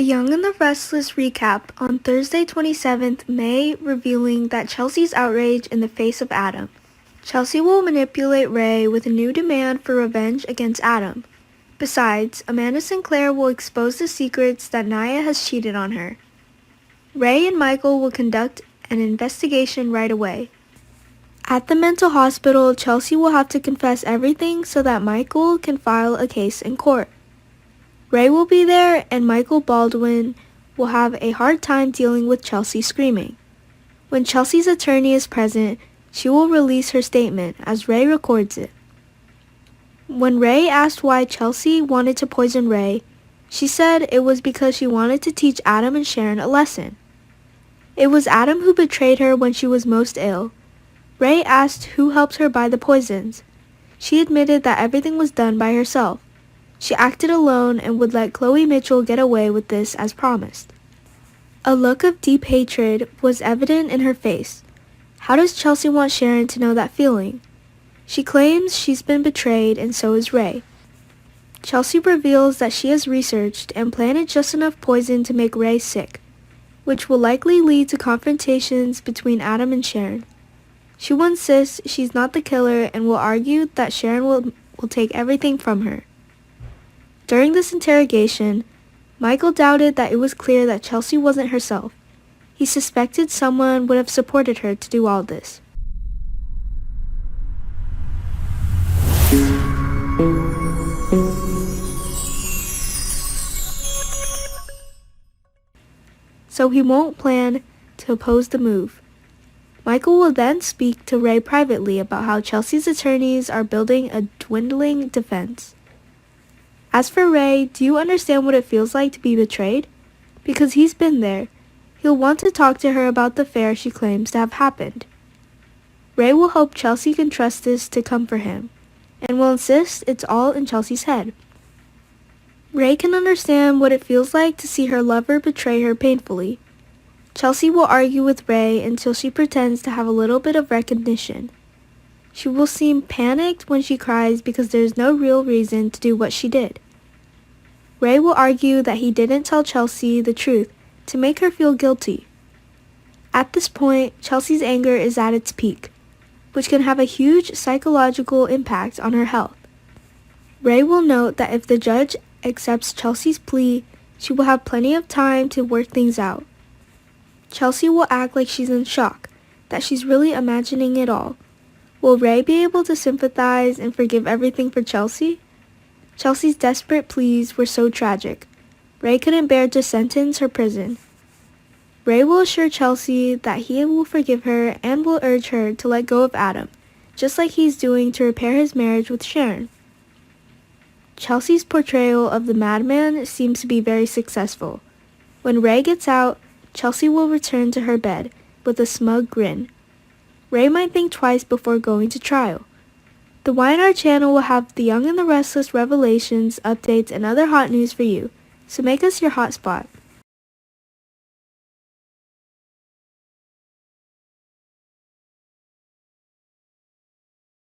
Young and the Restless recap on Thursday 27th May, revealing that Chelsea's outrage in the face of Adam. Chelsea will manipulate Rey with a new demand for revenge against Adam. Besides, Amanda Sinclair will expose the secrets that Naya has cheated on her. Rey and Michael will conduct an investigation right away. At the mental hospital, Chelsea will have to confess everything so that Michael can file a case in court. Rey will be there, and Michael Baldwin will have a hard time dealing with Chelsea screaming. When Chelsea's attorney is present, she will release her statement as Rey records it. When Rey asked why Chelsea wanted to poison Rey, she said it was because she wanted to teach Adam and Sharon a lesson. It was Adam who betrayed her when she was most ill. Rey asked who helped her buy the poisons. She admitted that everything was done by herself. She acted alone and would let Chloe Mitchell get away with this as promised. A look of deep hatred was evident in her face. How does Chelsea want Sharon to know that feeling? She claims she's been betrayed, and so is Rey. Chelsea reveals that she has researched and planted just enough poison to make Rey sick, which will likely lead to confrontations between Adam and Sharon. She will insist she's not the killer and will argue that Sharon will take everything from her. During this interrogation, Michael doubted that it was clear that Chelsea wasn't herself. He suspected someone would have supported her to do all this. So he won't plan to oppose the move. Michael will then speak to Rey privately about how Chelsea's attorneys are building a dwindling defense. As for Rey, do you understand what it feels like to be betrayed? Because he's been there. He'll want to talk to her about the affair she claims to have happened. Rey will hope Chelsea can trust this to come for him, and will insist it's all in Chelsea's head. Rey can understand what it feels like to see her lover betray her painfully. Chelsea will argue with Rey until she pretends to have a little bit of recognition. She will seem panicked when she cries because there's no real reason to do what she did. Rey will argue that he didn't tell Chelsea the truth to make her feel guilty. At this point, Chelsea's anger is at its peak, which can have a huge psychological impact on her health. Rey will note that if the judge accepts Chelsea's plea, she will have plenty of time to work things out. Chelsea will act like she's in shock, that she's really imagining it all. Will Rey be able to sympathize and forgive everything for Chelsea? Chelsea's desperate pleas were so tragic. Rey couldn't bear to sentence her prison. Rey will assure Chelsea that he will forgive her and will urge her to let go of Adam, just like he's doing to repair his marriage with Sharon. Chelsea's portrayal of the madman seems to be very successful. When Rey gets out, Chelsea will return to her bed with a smug grin. Rey might think twice before going to trial. The Y&R channel will have the Young and the Restless revelations, updates, and other hot news for you, so make us your hotspot.